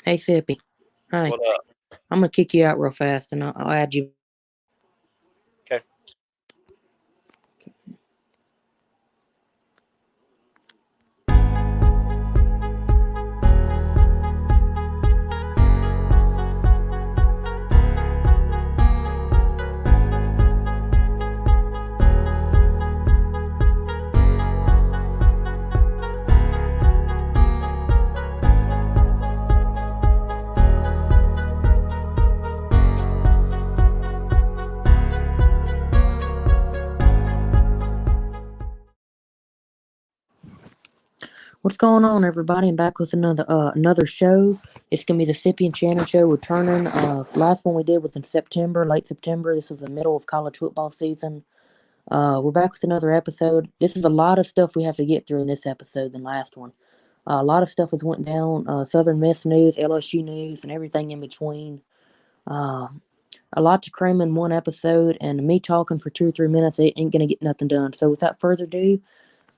Hey, Sippi. Hi. What up? I'm gonna kick you out real fast, and I'll add you. Okay. What's going on, everybody? I'm back with another show. It's gonna be the Sippi and T&S Show returning. Last one we did was in September, late September. This was the middle of college football season. We're back with another episode. This is a lot of stuff we have to get through in this episode than last one. A lot of stuff has went down. Southern Miss news, LSU news, and everything in between. Uh, a lot to cram in one episode, and me talking for 2 or 3 minutes ain't gonna get nothing done. So without further ado,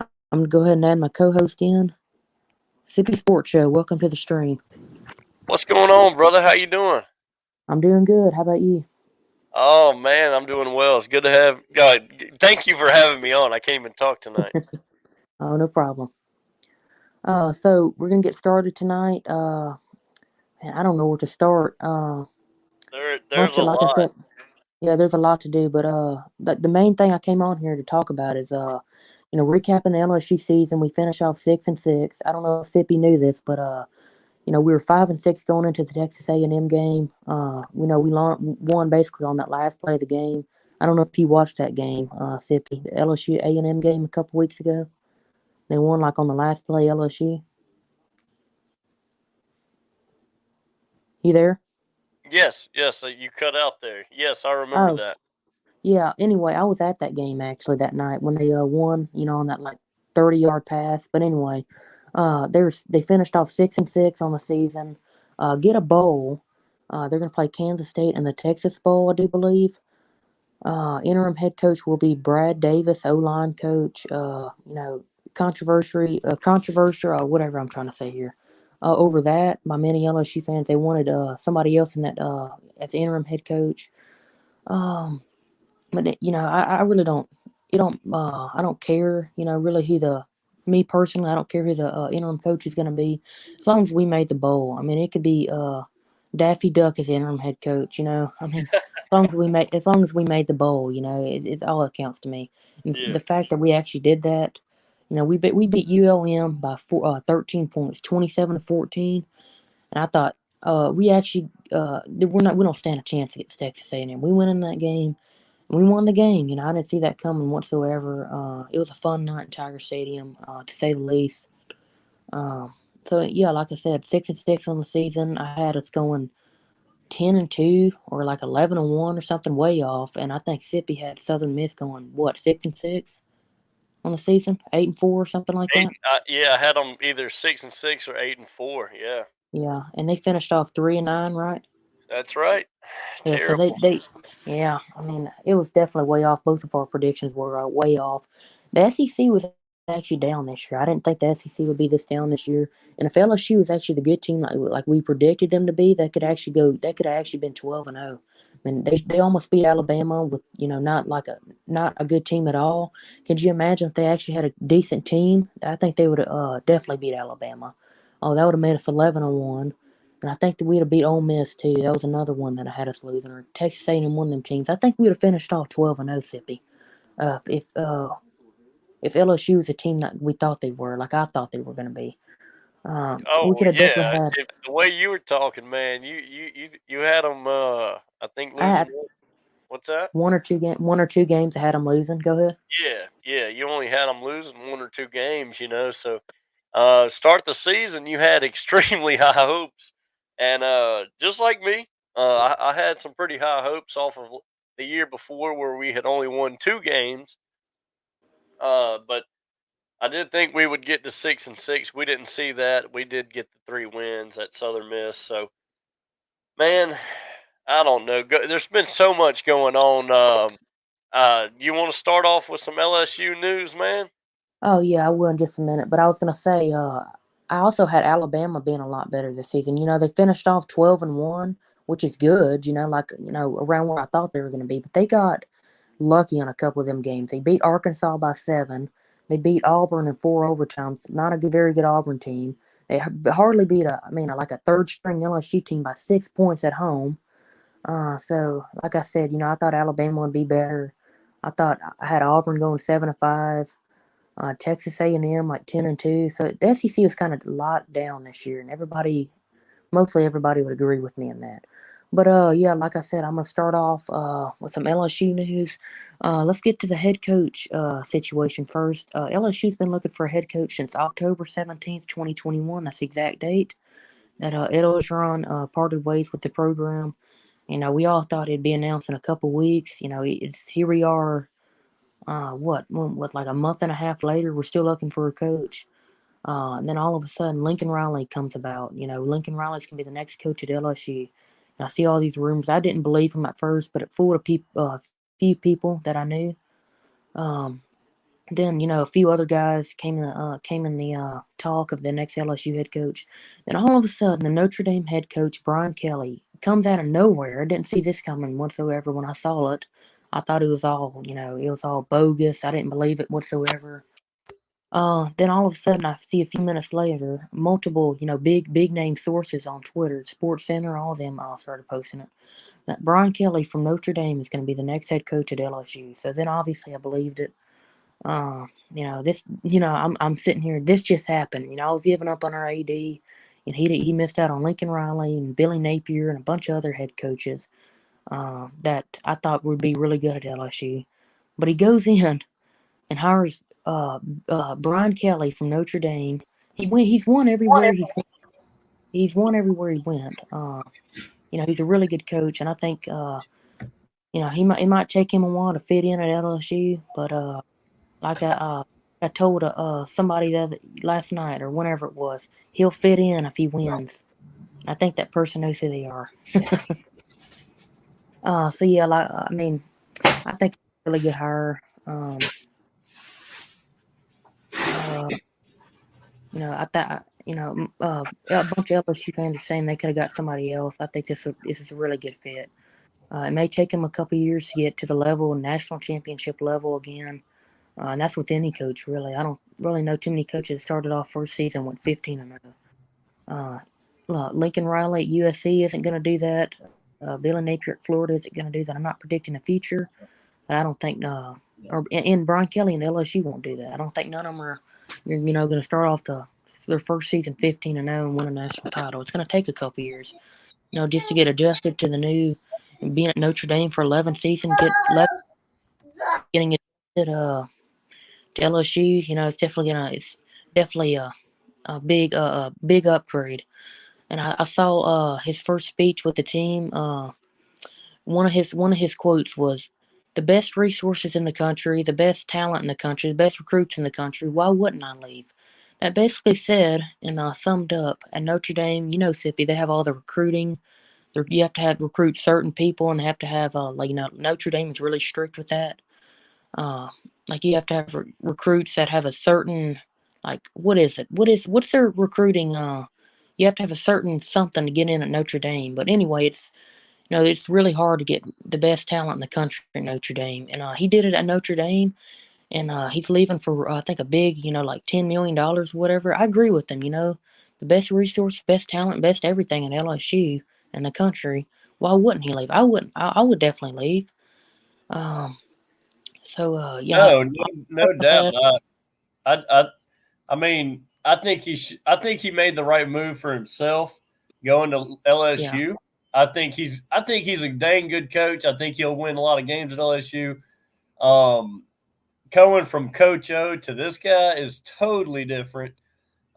I'm gonna go ahead and add my co-host in. Sippy Sports Show, welcome to the stream. What's going on, brother? How you doing? I'm doing good. How about you? Oh man, I'm doing well. It's good to have God. Thank you for having me on. I can't even talk tonight. Oh, no problem. So we're gonna get started tonight. Man, I don't know where to start. There's a Like I lot. said, yeah, there's a lot to do, but the main thing I came on here to talk about is recapping the LSU season. We finished off 6-6. I don't know if Sippy knew this, but we were 5-6 going into the Texas A&M game. We won basically on that last play of the game. I don't know if you watched that game, Sippy, the LSU A&M game a couple weeks ago. They won like on the last play. LSU, you there? Yes, yes. You cut out there. Yes, I remember Oh, that. yeah. Anyway, I was at that game actually that night when they won. On that like 30-yard pass. But anyway, they finished off 6-6 on the season. Get a bowl. They're gonna play Kansas State in the Texas Bowl, I do believe. Interim head coach will be Brad Davis, O-line coach. Controversial, whatever I'm trying to say here. Over that, by many LSU fans, they wanted somebody else in that as the interim head coach. Um, I really don't. You don't. I don't care. Really who the me personally, I don't care who the interim coach is going to be, as long as we made the bowl. I mean, it could be Daffy Duck as the interim head coach. I mean, as long as we made the bowl, it's all that counts to me. And Yeah. the fact that we actually did that, we beat ULM by 13 points, 27-14, and I thought we don't stand a chance against Texas A&M. We went in that game. We won the game. I didn't see that coming whatsoever. It was a fun night in Tiger Stadium, to say the least. Um, so yeah, like I said, 6-6 on the season. I had us going 10-2 or like 11-1 or something way off, and I think Sippy had Southern Miss going what 6-6 on the season, 8-4 or something like Eight. that. Yeah, I had them either 6-6 or 8-4. Yeah, Yeah, and they finished off 3-9, right? that's right. Yeah, so they Terrible. they yeah, I mean it was definitely way off. Both of our predictions were way off. The SEC was actually down this year. I didn't think the SEC would be this down this year. And if LSU was actually the good team like we predicted them to be, that could actually go. That could have actually been 12-0. I mean, they almost beat Alabama with not a good team at all. Could you imagine if they actually had a decent team? I think they would have definitely beat Alabama. Oh, that would have made us 11-1. And I think that we'd have beat Ole Miss too. That was another one that I had us losing. Or Texas A&M, one of them teams. I think we'd have finished off 12-0, Sippy. If LSU was a team that we thought they were, like I thought they were going to be, we Oh could have definitely yeah. had. If the way you were talking, man, you had them. I think I losing. had What's that? 1 or 2 games. I had them losing. Go ahead. Yeah, yeah. You only had them losing 1 or 2 games, so start the season, you had extremely high hopes, and just like me, I had some pretty high hopes off of the year before where we had only won 2 games. But I did think we would get to 6-6. We didn't see that. We did get the 3 wins at Southern Miss. So, man, I don't know. There's been so much going on. You want to start off with some LSU news, man? Oh yeah, I will in just a minute. But I was gonna say, I also had Alabama being a lot better this season. They finished off 12-1, which is good. Around where I thought they were going to be, but they got lucky on a couple of them games. They beat Arkansas by 7. They beat Auburn in 4 overtimes. Not a very good Auburn team. They hardly beat like a third string LSU team by 6 points at home. So like I said, I thought Alabama would be better. I thought I had Auburn going 7-5. Texas A&M like 10-2. So the SEC was kind of locked down this year, and mostly everybody would agree with me in that. But yeah, like I said, I'm gonna start off with some LSU news. Let's get to the head coach situation first. LSU's been looking for a head coach since October 17th, 2021. That's the exact date that Ed Orgeron parted ways with the program. We all thought it'd be announced in a couple weeks. It's here we are. What, like a month and a half later, we're still looking for a coach. And then all of a sudden, Lincoln Riley comes about. Lincoln Riley's going to be the next coach at LSU. And I see all these rumors. I didn't believe them at first, but it fooled a few people that I knew. Then a few other guys came in the talk of the next LSU head coach. Then all of a sudden, the Notre Dame head coach Brian Kelly comes out of nowhere. I didn't see this coming whatsoever when I saw it. I thought it was all bogus. I didn't believe it whatsoever. Then all of a sudden, I see a few minutes later, multiple, big name sources on Twitter, Sports Center, all of them all started posting it. That Brian Kelly from Notre Dame is going to be the next head coach at LSU. So then obviously I believed it. I'm sitting here. This just happened. I was giving up on our AD, and he missed out on Lincoln Riley and Billy Napier and a bunch of other head coaches that I thought would be really good at LSU. But he goes in and hires Brian Kelly from Notre Dame. He's won everywhere he's won everywhere he went. He's a really good coach, and I think it might take him a while to fit in at LSU. But like I told somebody last night or whenever it was, he'll fit in if he wins. I think that person knows who they are. So yeah, I think it's a really good hire. Uh, I thought, a bunch of LSU fans are saying they could have got somebody else. I think this is a really good fit. It may take them a couple years to get to the national championship level again. And that's with any coach, really. I don't really know too many coaches that started off first season went 15-0. Lincoln Riley at USC isn't going to do that. Billy Napier at Florida isn't going to do that. I'm not predicting the future, but I don't think and Brian Kelly and LSU won't do that. I don't think none of them are, going to start off their first season 15-0 and win a national title. It's going to take a couple years, just to get adjusted to the new. And being at Notre Dame for 11 seasons, getting adjusted to LSU. It's definitely a big upgrade. And I saw his first speech with the team. One of his quotes was, "The best resources in the country, the best talent in the country, the best recruits in the country. Why wouldn't I leave?" That basically said and summed up at Notre Dame. Sippi, they have all the recruiting. You have to recruit certain people, and they have to have Notre Dame is really strict with that. Like you have to have recruits that have a certain, like, what is it? What's their recruiting? You have to have a certain something to get in at Notre Dame. But anyway, it's really hard to get the best talent in the country at Notre Dame, and he did it at Notre Dame, and he's leaving for I think a big, like $10 million, whatever. I agree with him. The best resource, best talent, best everything in LSU and the country. Why wouldn't he leave? I wouldn't. I would definitely leave. Um. So yeah. No doubt. I I mean, I think he made the right move for himself going to Yeah. LSU. I think he's a dang good coach. I think he'll win a lot of games at LSU. Um, Going from Coach O to this guy is totally different.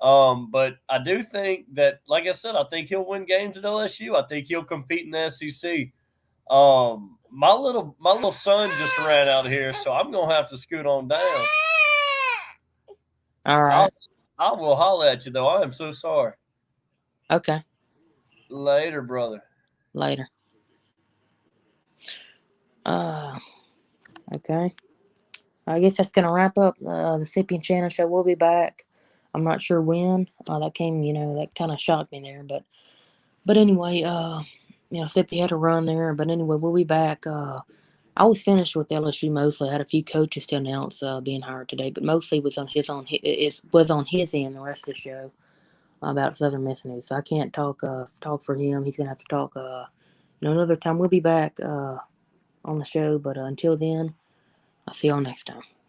But I do think that, like I said, I think he'll win games at LSU. I think he'll compete in the SEC. My little son just ran out here, so I'm gonna have to scoot on down. All I'll right. I will holler at you though. I am so sorry. Okay. Later, brother. Later. Uh. Okay. I guess that's gonna wrap up the Sippi and Shannon show. We'll be back I'm not sure when. That came, that kind of shocked me there. But anyway, Sippy had a run there. But anyway, we'll be back. I was finished with LSU mostly. I had a few coaches to announce being hired today, but mostly was on his end. The rest of the show about Southern Miss news. So I can't talk for him. He's gonna have to talk another time. We'll be back on the show, but until then, I'll see y'all next time.